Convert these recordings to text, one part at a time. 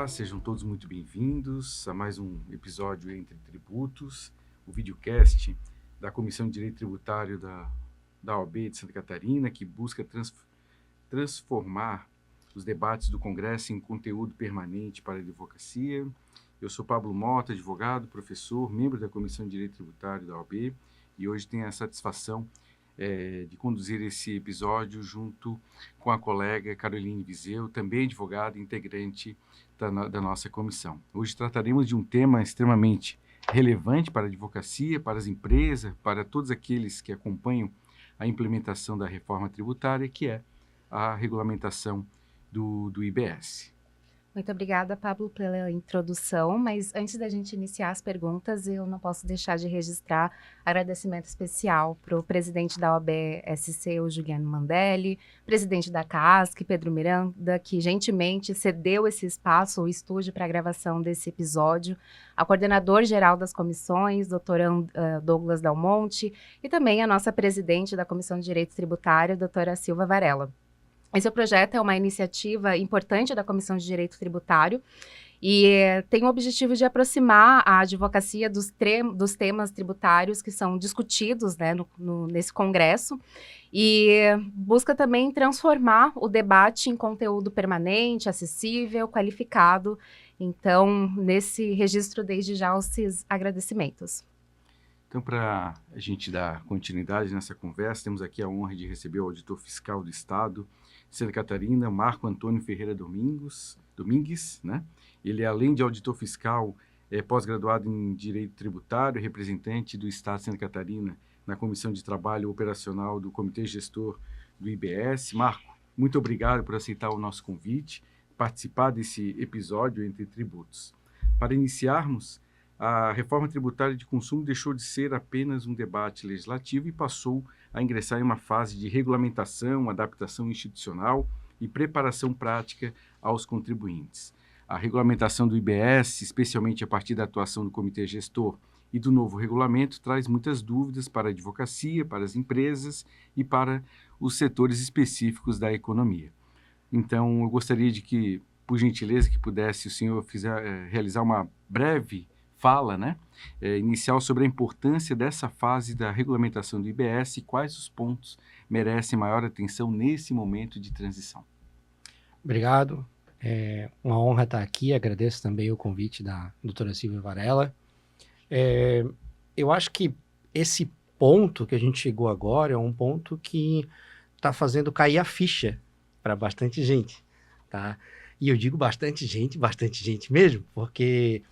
Olá, sejam todos muito bem-vindos a mais um episódio Entre Tributos, o videocast da Comissão de Direito Tributário da OAB de Santa Catarina, que busca transformar os debates do Congresso em conteúdo permanente para a advocacia. Eu sou Pablo Mota, advogado, professor, membro da Comissão de Direito Tributário da OAB, e hoje tenho a satisfação de conduzir esse episódio junto com a colega Caroline Viseu, também advogada e integrante da nossa comissão. Hoje trataremos de um tema extremamente relevante para a advocacia, para as empresas, para todos aqueles que acompanham a implementação da reforma tributária, que é a regulamentação do IBS. Muito obrigada, Pablo, pela introdução, mas antes da gente iniciar as perguntas, eu não posso deixar de registrar agradecimento especial para o presidente da OAB-SC, o Juliano Mandelli, presidente da CASC, Pedro Miranda, que gentilmente cedeu esse espaço, o estúdio, para a gravação desse episódio, ao coordenador-geral das comissões, doutor Douglas Del Monte, e também a nossa presidente da Comissão de Direito Tributário, doutora Silva Varela. Esse projeto é uma iniciativa importante da Comissão de Direito Tributário e tem o objetivo de aproximar a advocacia dos temas tributários que são discutidos, né, nesse congresso, e busca também transformar o debate em conteúdo permanente, acessível, qualificado. Então, nesse registro, desde já, esses agradecimentos. Então, para a gente dar continuidade nessa conversa, temos aqui a honra de receber o auditor fiscal do Estado de Santa Catarina, Marco Antônio Ferreira Domingues, né? Ele, além de auditor fiscal, é pós-graduado em Direito Tributário, representante do Estado de Santa Catarina na Comissão de Trabalho Operacional do Comitê Gestor do IBS. Marco, muito obrigado por aceitar o nosso convite, participar desse episódio Entre Tributos. Para iniciarmos, a reforma tributária de consumo deixou de ser apenas um debate legislativo e passou a ingressar em uma fase de regulamentação, adaptação institucional e preparação prática aos contribuintes. A regulamentação do IBS, especialmente a partir da atuação do Comitê Gestor e do novo regulamento, traz muitas dúvidas para a advocacia, para as empresas e para os setores específicos da economia. Então, eu gostaria de que, por gentileza, que pudesse o senhor realizar uma breve fala, né, inicial sobre a importância dessa fase da regulamentação do IBS e quais os pontos merecem maior atenção nesse momento de transição. Obrigado. É uma honra estar aqui. Agradeço também o convite da doutora Silvia Varela. Eu acho que esse ponto que a gente chegou agora é um ponto que está fazendo cair a ficha para bastante gente, tá? E eu digo bastante gente mesmo, porque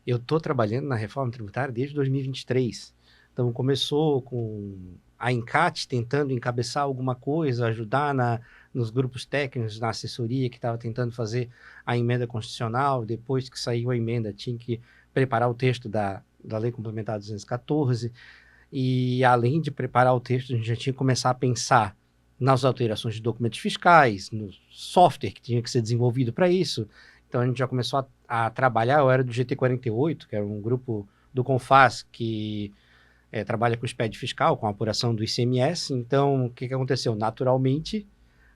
eu estou trabalhando na reforma tributária desde 2023. Então, começou com a ENCAT tentando encabeçar alguma coisa, ajudar nos grupos técnicos, na assessoria que estava tentando fazer a emenda constitucional. Depois que saiu a emenda, tinha que preparar o texto da Lei Complementar 214. E, além de preparar o texto, a gente já tinha que começar a pensar nas alterações de documentos fiscais, no software que tinha que ser desenvolvido para isso. Então, a gente já começou a trabalhar. Eu era do GT48, que era um grupo do CONFAS que trabalha com o SPED fiscal, com a apuração do ICMS. Então, o que aconteceu? Naturalmente,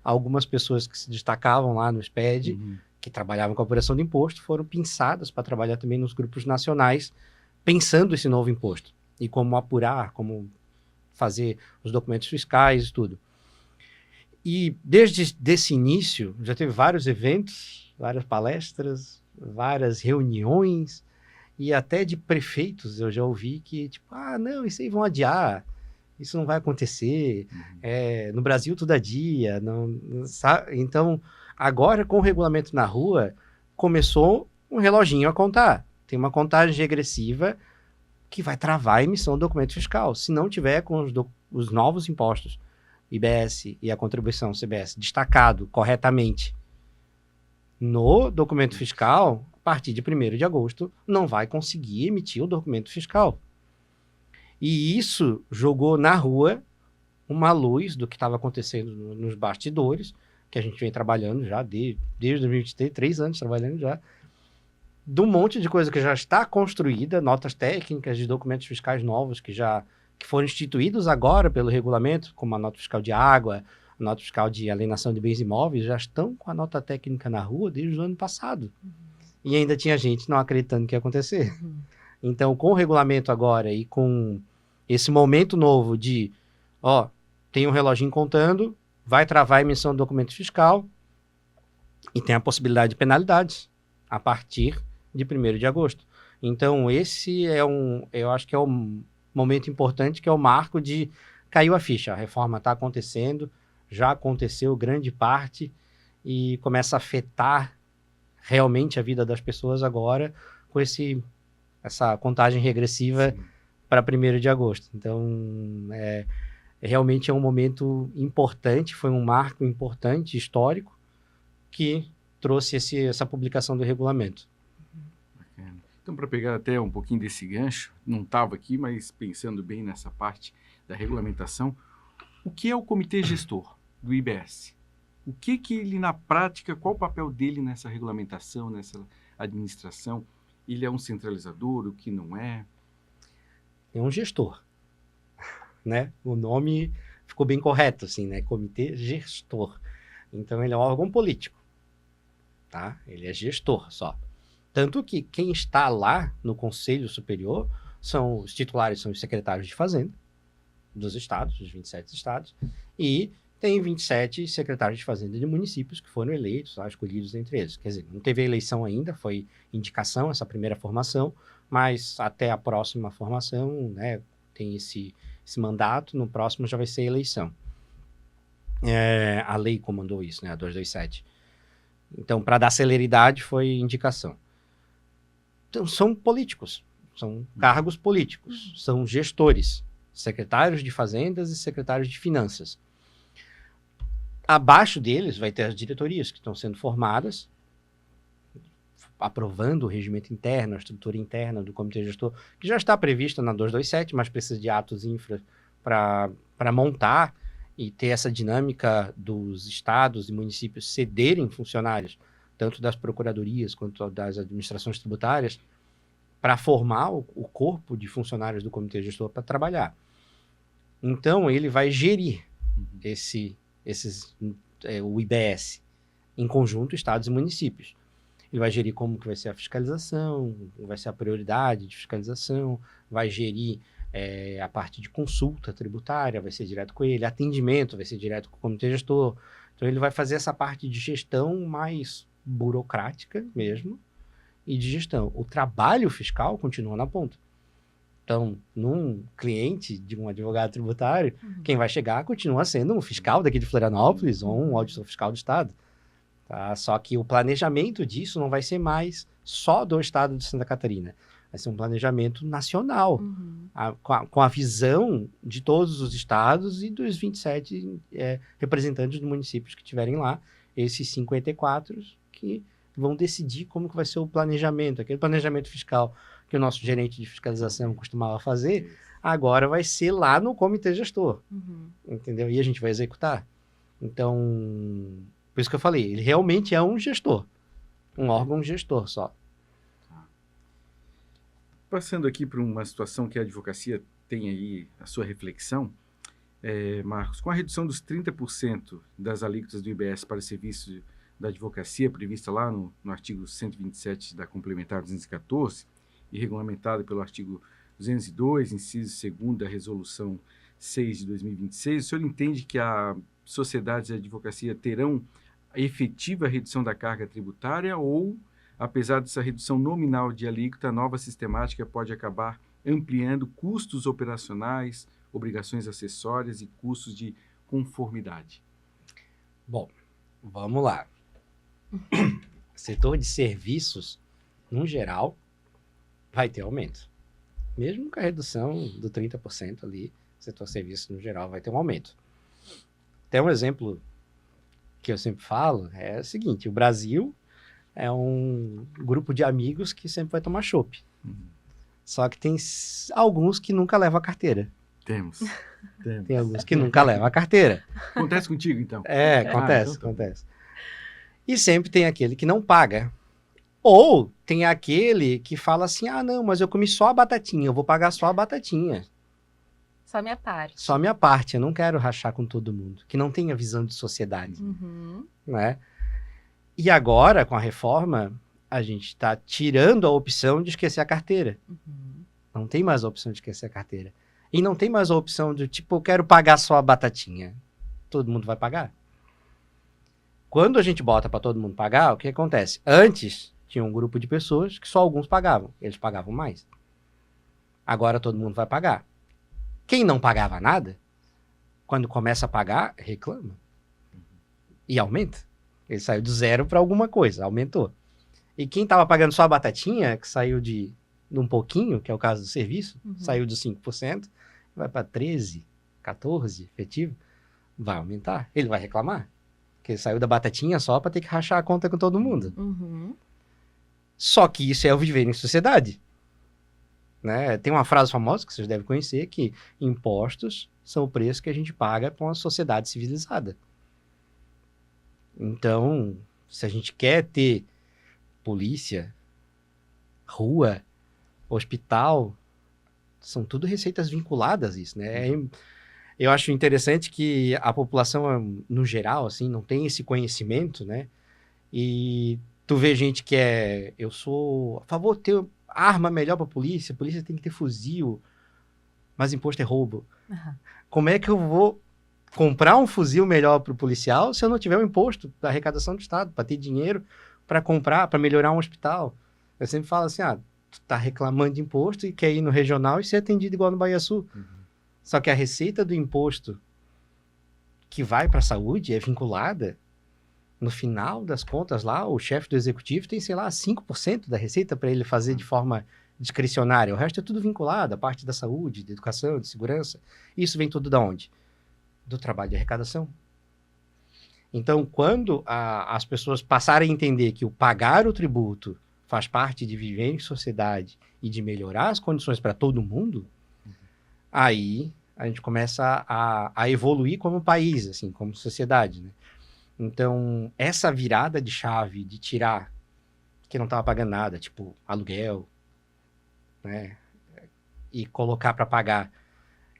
algumas pessoas que se destacavam lá no SPED, que trabalhavam com a apuração do imposto, foram pinçadas para trabalhar também nos grupos nacionais, pensando esse novo imposto. E como apurar, como fazer os documentos fiscais e tudo. E desde esse início, já teve vários eventos, várias palestras, várias reuniões, e até de prefeitos eu já ouvi que, tipo, não, isso aí vão adiar, isso não vai acontecer, no Brasil tudo adia, não, sabe? Então, agora com o regulamento na rua, começou um reloginho a contar, tem uma contagem regressiva que vai travar a emissão do documento fiscal, se não tiver com os novos impostos, IBS e a contribuição CBS destacado corretamente no documento fiscal, a partir de 1º de agosto, não vai conseguir emitir o documento fiscal. E isso jogou na rua uma luz do que estava acontecendo nos bastidores, que a gente vem trabalhando já desde 2023, 3 anos trabalhando já, de um monte de coisa que já está construída, notas técnicas de documentos fiscais novos que foram instituídos agora pelo regulamento, como a nota fiscal de água, a nota fiscal de alienação de bens imóveis, já estão com a nota técnica na rua desde o ano passado. e ainda tinha gente não acreditando que ia acontecer. Então, com o regulamento agora e com esse momento novo de, ó, tem um reloginho contando, vai travar a emissão do documento fiscal e tem a possibilidade de penalidades a partir de 1º de agosto. Então, esse eu acho que é um momento importante, que é o marco de caiu a ficha, a reforma está acontecendo, já aconteceu grande parte e começa a afetar realmente a vida das pessoas agora com essa contagem regressiva para 1º de agosto. Então, realmente é um momento importante, foi um marco importante, histórico, que trouxe essa publicação do regulamento. Bacana. Então, para pegar até um pouquinho desse gancho, não estava aqui, mas pensando bem nessa parte da regulamentação, o que é o comitê gestor do IBS? O que ele, na prática, qual o papel dele nessa regulamentação, nessa administração? Ele é um centralizador, o que não é? É um gestor, né? O nome ficou bem correto, assim, né? Comitê gestor. Então, ele é um órgão político, tá? Ele é gestor só. Tanto que quem está lá no Conselho Superior são os titulares, são os secretários de Fazenda dos estados, dos 27 estados, e tem 27 secretários de Fazenda de municípios que foram eleitos, escolhidos entre eles. Quer dizer, não teve eleição ainda, foi indicação essa primeira formação, mas até a próxima formação, né, tem esse mandato, no próximo já vai ser eleição. A lei comandou isso, né, a 227. Então, para dar celeridade, foi indicação. Então, são políticos, são cargos políticos, são gestores, secretários de Fazendas e secretários de Finanças. Abaixo deles vai ter as diretorias que estão sendo formadas, aprovando o regimento interno, a estrutura interna do comitê gestor, que já está prevista na 227, mas precisa de atos infra para montar e ter essa dinâmica dos estados e municípios cederem funcionários, tanto das procuradorias quanto das administrações tributárias, para formar o corpo de funcionários do comitê gestor para trabalhar. Então, ele vai gerir o IBS, em conjunto, estados e municípios. Ele vai gerir como que vai ser a fiscalização, vai ser a prioridade de fiscalização, vai gerir a parte de consulta tributária, vai ser direto com ele, atendimento vai ser direto com o comitê gestor. Então, ele vai fazer essa parte de gestão mais burocrática mesmo, e de gestão. O trabalho fiscal continua na ponta. Então, num cliente de um advogado tributário, quem vai chegar continua sendo um fiscal daqui de Florianópolis ou um auditor fiscal do estado. Tá? Só que o planejamento disso não vai ser mais só do estado de Santa Catarina. Vai ser um planejamento nacional, com a visão de todos os estados e dos 27 representantes dos municípios que estiverem lá, esses 54 que vão decidir como que vai ser o planejamento, aquele planejamento fiscal que o nosso gerente de fiscalização costumava fazer, agora vai ser lá no comitê gestor, entendeu? E a gente vai executar. Então, por isso que eu falei, ele realmente é um gestor, um órgão gestor só. Passando aqui para uma situação que a advocacia tem aí a sua reflexão, Marcos, com a redução dos 30% das alíquotas do IBS para serviços da advocacia, prevista lá no artigo 127 da Complementar 214 e regulamentada pelo artigo 202, inciso 2º da Resolução 6 de 2026, o senhor entende que as sociedades de advocacia terão a efetiva redução da carga tributária ou, apesar dessa redução nominal de alíquota, a nova sistemática pode acabar ampliando custos operacionais, obrigações acessórias e custos de conformidade? Bom, vamos lá. Setor de serviços, no geral, vai ter aumento. Mesmo com a redução do 30% ali, setor de serviços, no geral, vai ter um aumento. Tem um exemplo que eu sempre falo, é o seguinte, o Brasil é um grupo de amigos que sempre vai tomar chopp. Só que tem alguns que nunca levam a carteira. Temos. Tem alguns que nunca levam a carteira. Acontece contigo, então? Acontece. E sempre tem aquele que não paga. Ou tem aquele que fala assim, não, mas eu comi só a batatinha, eu vou pagar só a batatinha. Só a minha parte. Só a minha parte, eu não quero rachar com todo mundo, que não tenha visão de sociedade, né? E agora, com a reforma, a gente está tirando a opção de esquecer a carteira. Não tem mais a opção de esquecer a carteira. E não tem mais a opção de, tipo, eu quero pagar só a batatinha. Todo mundo vai pagar. Quando a gente bota para todo mundo pagar, o que acontece? Antes, tinha um grupo de pessoas que só alguns pagavam. Eles pagavam mais. Agora todo mundo vai pagar. Quem não pagava nada, quando começa a pagar, reclama. E aumenta. Ele saiu de 0 para alguma coisa, aumentou. E quem estava pagando só a batatinha, que saiu de um pouquinho, que é o caso do serviço, saiu de 5%, vai para 13%, 14% efetivo, vai aumentar. Ele vai reclamar. Porque ele saiu da batatinha só para ter que rachar a conta com todo mundo. Só que isso é o viver em sociedade. Né? Tem uma frase famosa que vocês devem conhecer, que impostos são o preço que a gente paga para uma sociedade civilizada. Então, se a gente quer ter polícia, rua, hospital, são tudo receitas vinculadas a isso, né? Eu acho interessante que a população, no geral, assim, não tem esse conhecimento, né? E tu vê gente que eu sou a favor de ter arma melhor para a polícia tem que ter fuzil, mas imposto é roubo. Como é que eu vou comprar um fuzil melhor para o policial se eu não tiver o imposto da arrecadação do Estado, para ter dinheiro para comprar, para melhorar um hospital? Eu sempre falo assim, tu tá reclamando de imposto e quer ir no regional e ser atendido igual no Bahia Sul. Só que a receita do imposto que vai para a saúde é vinculada. No final das contas lá, o chefe do executivo tem, sei lá, 5% da receita para ele fazer de forma discricionária. O resto é tudo vinculado, a parte da saúde, de educação, de segurança. Isso vem tudo da onde? Do trabalho de arrecadação. Então, quando as pessoas passarem a entender que o pagar o tributo faz parte de viver em sociedade e de melhorar as condições para todo mundo, aí a gente começa a evoluir como país, assim, como sociedade, né? Então, essa virada de chave de tirar que não estava pagando nada, tipo aluguel, né? E colocar para pagar.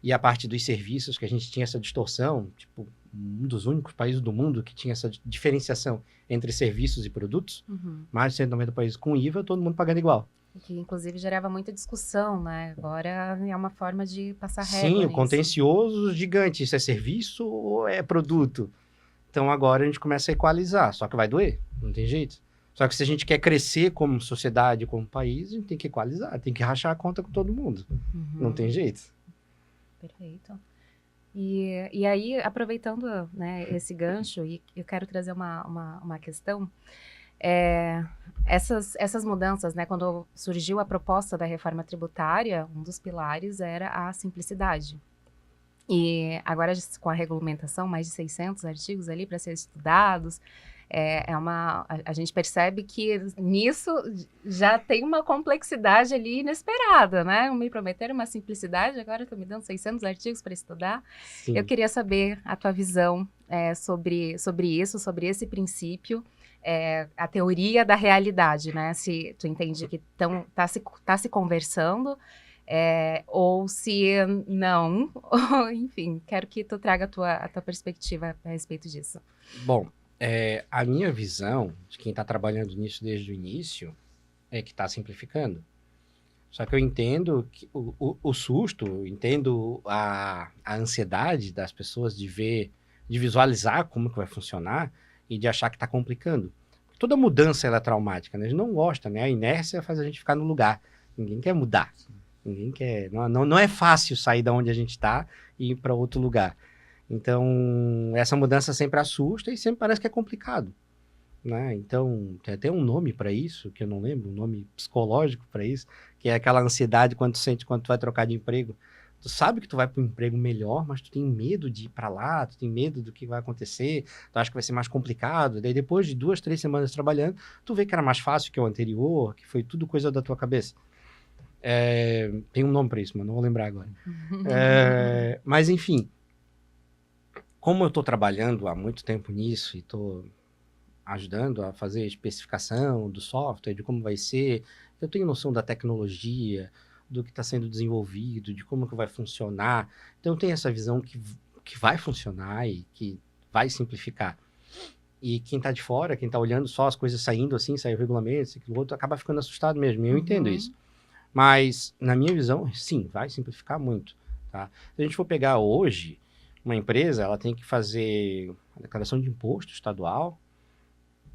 E a parte dos serviços, que a gente tinha essa distorção, tipo, um dos únicos países do mundo que tinha essa diferenciação entre serviços e produtos, mais de 190 países com IVA, todo mundo pagando igual. Que, inclusive, gerava muita discussão, né? Agora é uma forma de passar régua Sim, nisso. o contencioso gigante, isso é serviço ou é produto? Então, agora a gente começa a equalizar, só que vai doer, não tem jeito. Só que se a gente quer crescer como sociedade, como país, a gente tem que equalizar, tem que rachar a conta com todo mundo. Não tem jeito. Perfeito. E aí, aproveitando, né, esse gancho, e eu quero trazer uma questão, essas mudanças, né, quando surgiu a proposta da reforma tributária, um dos pilares era a simplicidade. E agora, com a regulamentação, mais de 600 artigos ali para serem estudados, a gente percebe que nisso já tem uma complexidade ali inesperada, né? Me prometeram uma simplicidade, agora estão me dando 600 artigos para estudar. Sim. Eu queria saber a tua visão sobre isso, sobre esse princípio, a teoria da realidade, né? Se tu entende que tá se conversando, ou se não, enfim, quero que tu traga a tua perspectiva a respeito disso. Bom, a minha visão de quem está trabalhando nisso desde o início é que está simplificando. Só que eu entendo que o susto, entendo a ansiedade das pessoas de visualizar como que vai funcionar e de achar que está complicando. Toda mudança ela é traumática, né? A gente não gosta, né? A inércia faz a gente ficar no lugar. Ninguém quer mudar. Ninguém quer. Não é fácil sair da onde a gente está e ir para outro lugar. Então, essa mudança sempre assusta e sempre parece que é complicado, né? Então, tem até um nome para isso, que eu não lembro, um nome psicológico para isso, que é aquela ansiedade quando tu sente quando tu vai trocar de emprego. Tu sabe que tu vai para um emprego melhor, mas tu tem medo de ir para lá, tu tem medo do que vai acontecer, tu acha que vai ser mais complicado. Daí, depois de 2, 3 semanas trabalhando, tu vê que era mais fácil que o anterior, que foi tudo coisa da tua cabeça. Tem um nome para isso, mas não vou lembrar agora. Mas, enfim, como eu estou trabalhando há muito tempo nisso e estou ajudando a fazer a especificação do software, de como vai ser, eu tenho noção da tecnologia, do que está sendo desenvolvido, de como que vai funcionar. Então, eu tenho essa visão que vai funcionar e que vai simplificar. E quem tá de fora, quem tá olhando só as coisas saindo assim, saiu o regulamento, aquilo outro, acaba ficando assustado mesmo. E eu entendo isso. Mas, na minha visão, sim, vai simplificar muito, tá? Se a gente for pegar hoje, uma empresa, ela tem que fazer a declaração de imposto estadual,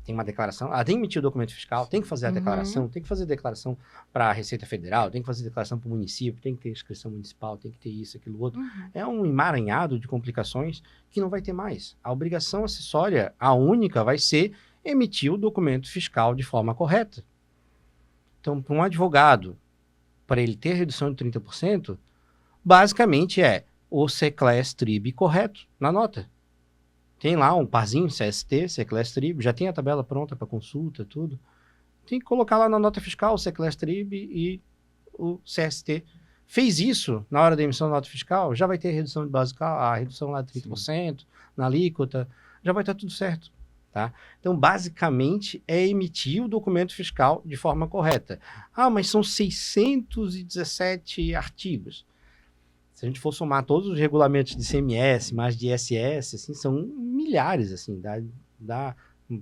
tem uma declaração, ela tem que emitir o documento fiscal, tem que fazer a declaração, tem que fazer declaração para a Receita Federal, tem que fazer declaração para o município, tem que ter inscrição municipal, tem que ter isso, aquilo outro. É um emaranhado de complicações que não vai ter mais. A obrigação acessória, a única, vai ser emitir o documento fiscal de forma correta. Então, para um advogado, para ele ter redução de 30%, basicamente é o CECLES-TRIB correto na nota. Tem lá um parzinho, CST, CECLES-TRIB, já tem a tabela pronta para consulta, tudo. Tem que colocar lá na nota fiscal o CECLES-TRIB e o CST. Fez isso na hora da emissão da nota fiscal, já vai ter redução de base, a redução lá de 30%, na alíquota, já vai estar tudo certo. Tá? Então, basicamente, é emitir o documento fiscal de forma correta. Ah, mas são 617 artigos. Se a gente for somar todos os regulamentos de ICMS, mais de ISS, assim, são milhares, assim,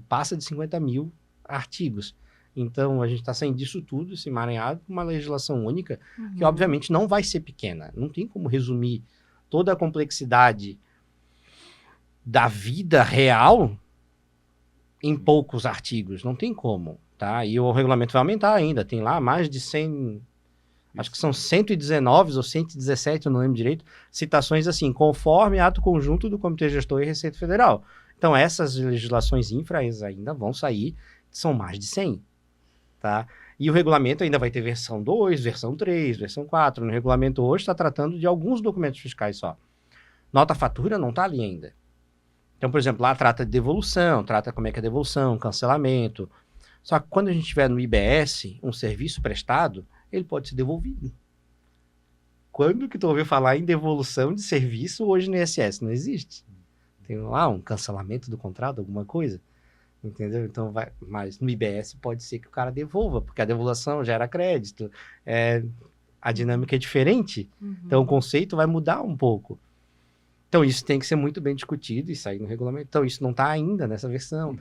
passa de 50 mil artigos. Então, a gente está saindo disso tudo, esse emaranhado, com uma legislação única, que obviamente não vai ser pequena. Não tem como resumir toda a complexidade da vida real em poucos artigos. Não tem como, tá? E o regulamento vai aumentar ainda. Tem lá mais de 100... Acho que são 119 ou 117, eu não lembro direito, citações assim, conforme ato conjunto do Comitê Gestor e Receita Federal. Então, essas legislações infras ainda vão sair, são mais de 100, tá? E o regulamento ainda vai ter versão 2, versão 3, versão 4. No regulamento hoje está tratando de alguns documentos fiscais só. Nota-fatura não está ali ainda. Então, por exemplo, lá trata de devolução, trata como é que é devolução, cancelamento. Só que quando a gente tiver no IBS, um serviço prestado, ele pode ser devolvido. Quando que tu ouviu falar em devolução de serviço hoje no ISS? Não existe. Tem lá um cancelamento do contrato, alguma coisa. Entendeu? Então, mas no IBS pode ser que o cara devolva, porque a devolução gera crédito. A dinâmica é diferente. Então, o conceito vai mudar um pouco. Então, isso tem que ser muito bem discutido e sair no regulamento. Então, isso não está ainda nessa versão.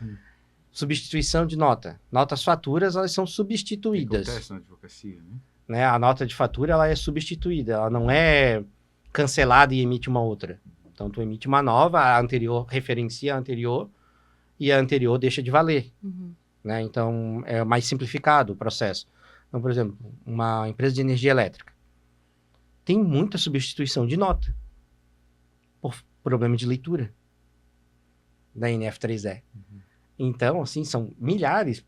Substituição de nota. Notas faturas, elas são substituídas. Acontece na advocacia, né? A nota de fatura, ela é substituída. Ela não é cancelada e emite uma outra. Então, tu emite uma nova, a anterior referencia a anterior e a anterior deixa de valer. Né? Então, é mais simplificado o processo. Então, por exemplo, uma empresa de energia elétrica tem muita substituição de nota por problema de leitura da NF3E. Então, assim, são milhares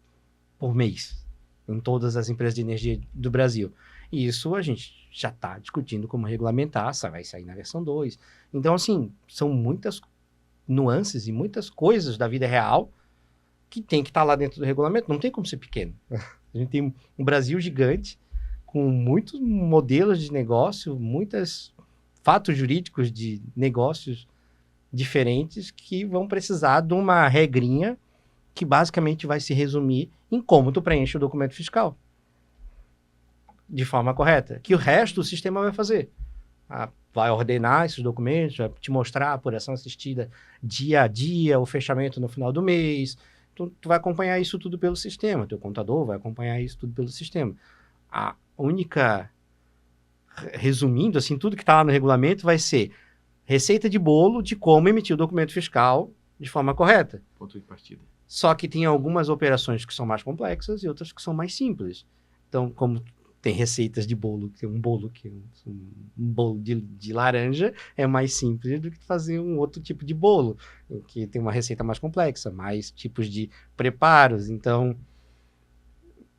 por mês em todas as empresas de energia do Brasil. E isso a gente já está discutindo como regulamentar, vai sair na versão 2. Então, assim, são muitas nuances e muitas coisas da vida real que tem que estar lá dentro do regulamento. Não tem como ser pequeno. A gente tem um Brasil gigante com muitos modelos de negócio, muitos fatos jurídicos de negócios diferentes que vão precisar de uma regrinha que basicamente vai se resumir em como tu preenche o documento fiscal de forma correta, que o resto o sistema vai fazer. Vai ordenar esses documentos, vai te mostrar a apuração assistida dia a dia, o fechamento no final do mês. Tu vai acompanhar isso tudo pelo sistema, teu contador vai acompanhar isso tudo pelo sistema. A única, resumindo, assim, tudo que está lá no regulamento vai ser receita de bolo de como emitir o documento fiscal de forma correta. Ponto de partida. Só que tem algumas operações que são mais complexas e outras que são mais simples. Então, como tem receitas de bolo, que um bolo de laranja é mais simples do que fazer um outro tipo de bolo, que tem uma receita mais complexa, mais tipos de preparos. Então,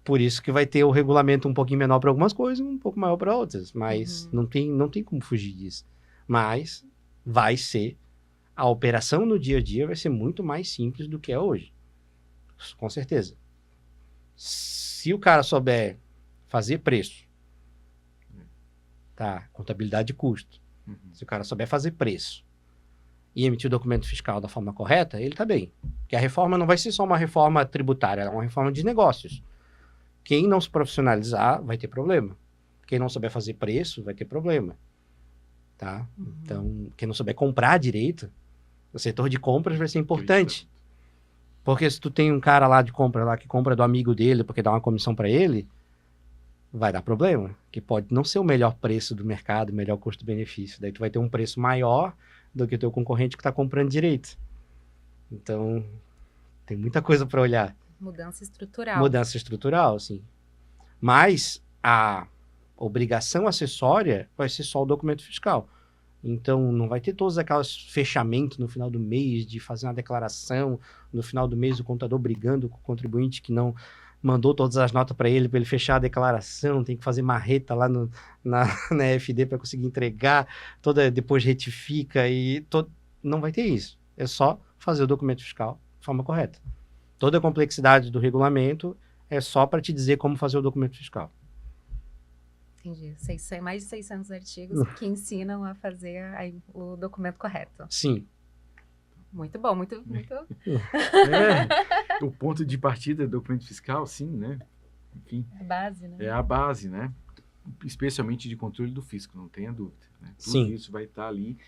por isso que vai ter o regulamento um pouquinho menor para algumas coisas e um pouco maior para outras. Mas não tem como fugir disso. Mas vai ser, a operação no dia a dia vai ser muito mais simples do que é hoje. Com certeza. Se o cara souber fazer preço, tá? Contabilidade de custo. Se o cara souber fazer preço e emitir o documento fiscal da forma correta, ele tá bem. Porque a reforma não vai ser só uma reforma tributária, é uma reforma de negócios. Quem não se profissionalizar vai ter problema. Quem não souber fazer preço vai ter problema. Tá? Então, quem não souber comprar direito, o setor de compras vai ser importante. Porque se tu tem um cara lá de compra lá que compra do amigo dele porque dá uma comissão para ele, vai dar problema. Que pode não ser o melhor preço do mercado, o melhor custo-benefício. Daí tu vai ter um preço maior do que o teu concorrente que está comprando direito. Então, tem muita coisa para olhar. Mudança estrutural. Mudança estrutural, sim. Mas a obrigação acessória vai ser só o documento fiscal. Então, não vai ter todos aqueles fechamentos no final do mês de fazer uma declaração, no final do mês o contador brigando com o contribuinte que não mandou todas as notas para ele fechar a declaração, tem que fazer marreta lá na FD para conseguir entregar, depois retifica não vai ter isso. É só fazer o documento fiscal de forma correta. Toda a complexidade do regulamento é só para te dizer como fazer o documento fiscal. Entendi. Mais de 600 artigos que ensinam a fazer o documento correto. Sim. Muito bom, muito... O ponto de partida do documento fiscal, sim, né? Enfim. É a base, né? É a base, né? Especialmente de controle do fisco, não tenha dúvida. Né? Tudo Sim. isso vai estar ali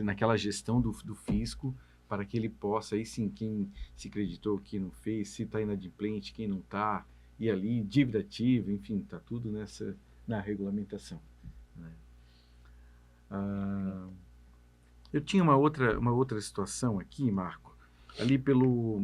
naquela gestão do fisco para que ele possa, aí sim, quem se acreditou, quem não fez, se está inadimplente, quem não está, e ali, dívida ativa, enfim, está tudo na regulamentação. Né? Eu tinha uma outra situação aqui, Marco, ali pelo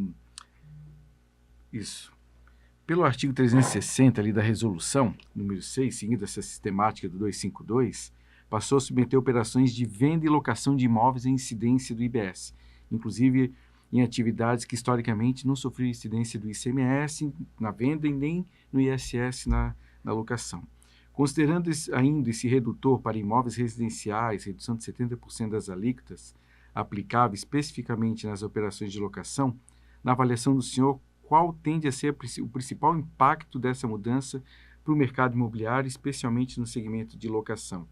artigo 360 ali da resolução, número 6, seguindo essa sistemática do 252, passou a submeter operações de venda e locação de imóveis à incidência do IBS, inclusive em atividades que historicamente não sofriam incidência do ICMS na venda e nem no ISS na locação. Considerando ainda esse redutor para imóveis residenciais, redução de 70% das alíquotas, aplicável especificamente nas operações de locação, na avaliação do senhor, qual tende a ser o principal impacto dessa mudança para o mercado imobiliário, especialmente no segmento de locação?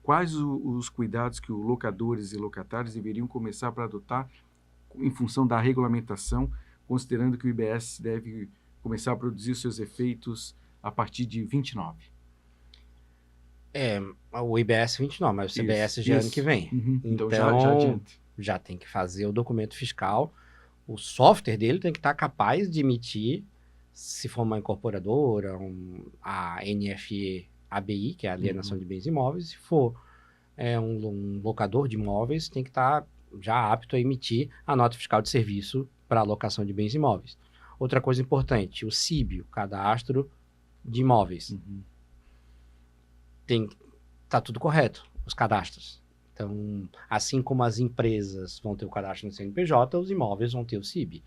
Quais os cuidados que os locadores e locatários deveriam começar para adotar em função da regulamentação, considerando que o IBS deve começar a produzir seus efeitos a partir de 29? O IBS 29, mas o CBS já é ano que vem. Uhum. Então, já adianta. Já tem que fazer o documento fiscal. O software dele tem que estar capaz de emitir, se for uma incorporadora, a NFE ABI, que é a Alienação de Bens Imóveis, se for um locador de imóveis, tem que estar já apto a emitir a nota fiscal de serviço para alocação de bens imóveis. Outra coisa importante, o CIB, o Cadastro de Imóveis. Tá tudo correto, os cadastros. Então, assim como as empresas vão ter o cadastro no CNPJ, os imóveis vão ter o CIB,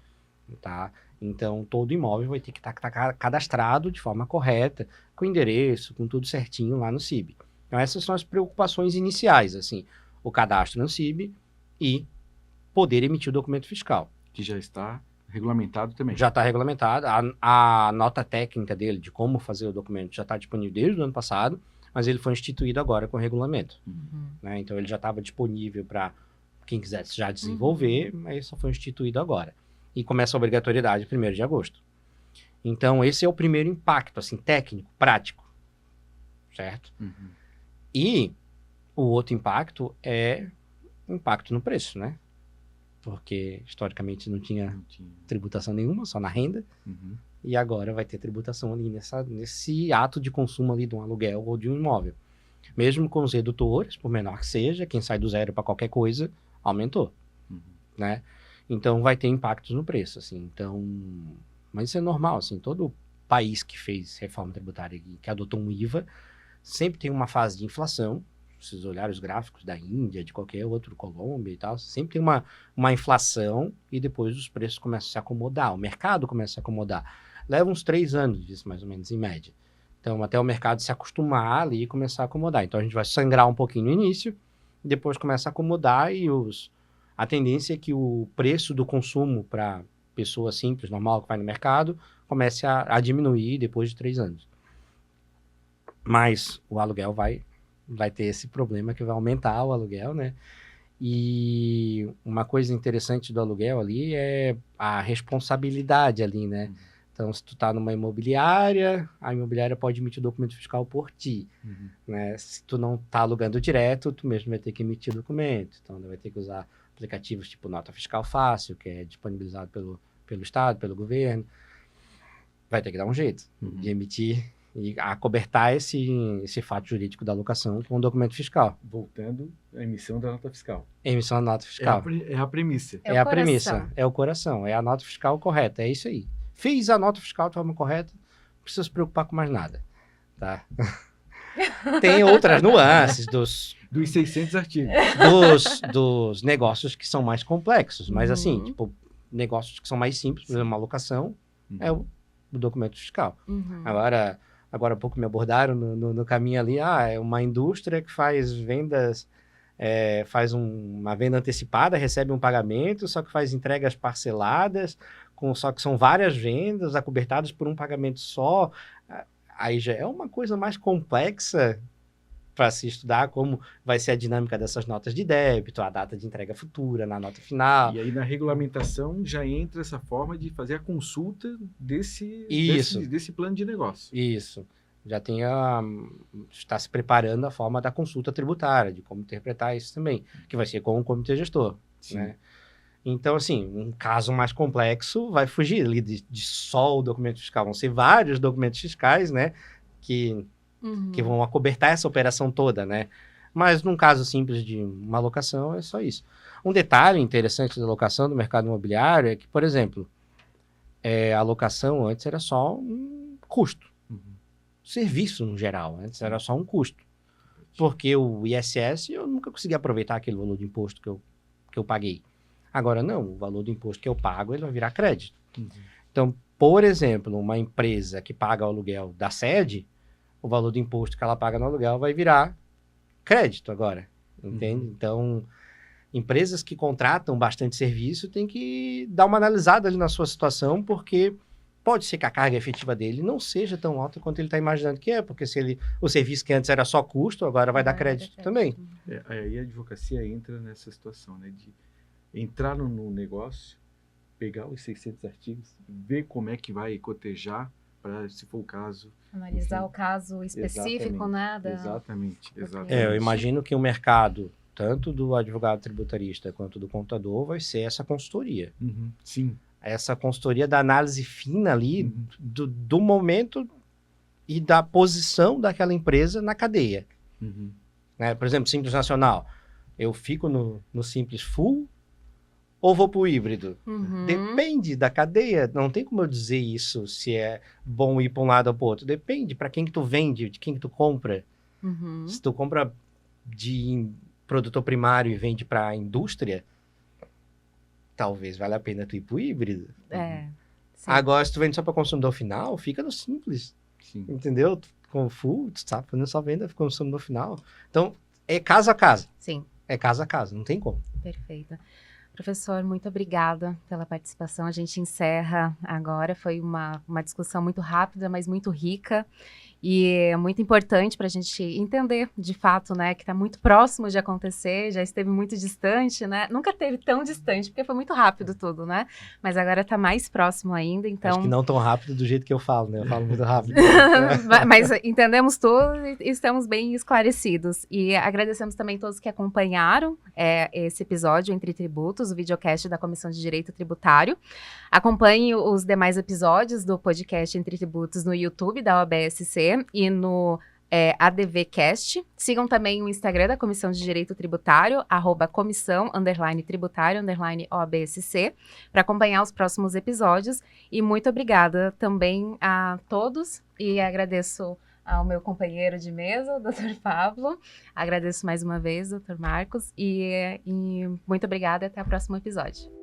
tá? Então, todo imóvel vai ter que estar cadastrado de forma correta, com endereço, com tudo certinho lá no CIB. Então, essas são as preocupações iniciais, assim, o cadastro no CIB e poder emitir o documento fiscal. Que já está regulamentado também. Já está regulamentado. A nota técnica dele, de como fazer o documento, já está disponível desde o ano passado, mas ele foi instituído agora com o regulamento. Né? Então, ele já estava disponível para quem quisesse já desenvolver, mas só foi instituído agora. E começa a obrigatoriedade 1º de agosto. Então, esse é o primeiro impacto, assim, técnico, prático. Certo? E o outro impacto é o impacto no preço, né? Porque, historicamente, não tinha tributação nenhuma, só na renda. E agora vai ter tributação ali nesse ato de consumo ali de um aluguel ou de um imóvel. Mesmo com os redutores, por menor que seja, quem sai do zero para qualquer coisa, aumentou. Né? Então, vai ter impactos no preço, assim. Então, mas isso é normal, assim. Todo país que fez reforma tributária e que adotou um IVA, sempre tem uma fase de inflação. Se vocês olharem os gráficos da Índia, de qualquer outro, Colômbia e tal, sempre tem uma inflação e depois os preços começam a se acomodar, o mercado começa a se acomodar. Leva uns 3 anos disso, mais ou menos, em média. Então, até o mercado se acostumar ali e começar a acomodar. Então, a gente vai sangrar um pouquinho no início, depois começa a acomodar e a tendência é que o preço do consumo para pessoa simples, normal, que vai no mercado, comece a diminuir depois de 3 anos. Mas o aluguel vai ter esse problema que vai aumentar o aluguel, né? E uma coisa interessante do aluguel ali é a responsabilidade ali, né? Então, se tu tá numa imobiliária, a imobiliária pode emitir o documento fiscal por ti, né? Se tu não tá alugando direto, tu mesmo vai ter que emitir o documento. Então, vai ter que usar aplicativos tipo Nota Fiscal Fácil, que é disponibilizado pelo Estado, pelo governo, vai ter que dar um jeito de emitir e acobertar esse fato jurídico da alocação com o documento fiscal. Voltando à emissão da nota fiscal. Emissão da nota fiscal. É a premissa. É a premissa, é o coração, é a nota fiscal correta, é isso aí. Fiz a nota fiscal de forma correta, não precisa se preocupar com mais nada, tá? Tem outras nuances dos 600 artigos. dos negócios que são mais complexos, mas assim, tipo, negócios que são mais simples, por exemplo, uma alocação, é o documento fiscal. Agora há pouco me abordaram no caminho ali, é uma indústria que faz vendas, faz uma venda antecipada, recebe um pagamento, só que faz entregas parceladas, só que são várias vendas acobertadas por um pagamento só. Aí já é uma coisa mais complexa para se estudar como vai ser a dinâmica dessas notas de débito, a data de entrega futura, na nota final. E aí na regulamentação já entra essa forma de fazer a consulta desse plano de negócio. Isso. Já está se preparando a forma da consulta tributária, de como interpretar isso também, que vai ser com o comitê gestor. Né? Então, assim, um caso mais complexo vai fugir ali de só o documento fiscal. Vão ser vários documentos fiscais, né, que vão acobertar essa operação toda, né? Mas num caso simples de uma alocação, é só isso. Um detalhe interessante da alocação do mercado imobiliário é que, por exemplo, a alocação antes era só um custo. Serviço, no geral, antes era só um custo. Porque o ISS, eu nunca consegui aproveitar aquele valor de imposto que eu paguei. Agora, não, o valor do imposto que eu pago, ele vai virar crédito. Então, por exemplo, uma empresa que paga o aluguel da sede, o valor do imposto que ela paga no aluguel vai virar crédito agora, entende? Então, empresas que contratam bastante serviço têm que dar uma analisada ali na sua situação, porque pode ser que a carga efetiva dele não seja tão alta quanto ele está imaginando que é, porque se o serviço que antes era só custo, agora vai dar crédito também. Aí a advocacia entra nessa situação, né, de entrar no negócio, pegar os 600 artigos, ver como é que vai cotejar para, se for o caso... Analisar o caso específico, né? Exatamente. Eu imagino que o mercado, tanto do advogado tributarista quanto do contador, vai ser essa consultoria. Sim. Essa consultoria da análise fina ali, do momento e da posição daquela empresa na cadeia. Né? Por exemplo, Simples Nacional. Eu fico no Simples Full ou vou para o híbrido? Depende da cadeia. Não tem como eu dizer isso, se é bom ir para um lado ou para o outro. Depende para quem que tu vende, de quem que tu compra. Se tu compra de produtor primário e vende para a indústria, talvez valha a pena tu ir para o híbrido. Agora, se tu vende só para consumidor final, fica no Simples. Entendeu? Com full, tu tá fazendo só venda para consumidor final. Então, é caso a caso. Sim. É caso a caso, não tem como. Perfeito. Professor, muito obrigada pela participação. A gente encerra agora. Foi uma discussão muito rápida, mas muito rica. E é muito importante para a gente entender, de fato, né, que está muito próximo de acontecer, já esteve muito distante, né? Nunca esteve tão distante, porque foi muito rápido tudo, né? Mas agora está mais próximo ainda, então... Acho que não tão rápido do jeito que eu falo, né? Eu falo muito rápido. Mas entendemos tudo e estamos bem esclarecidos. E agradecemos também todos que acompanharam esse episódio Entre Tributos, o videocast da Comissão de Direito Tributário. Acompanhe os demais episódios do podcast Entre Tributos no YouTube da OAB-SC e no ADVcast. Sigam também o Instagram da Comissão de Direito Tributário, @comissão_tributário_OAB-SC, para acompanhar os próximos episódios. E muito obrigada também a todos e agradeço ao meu companheiro de mesa, o Dr. Pablo. Agradeço mais uma vez, Dr. Marcos, e muito obrigada e até o próximo episódio.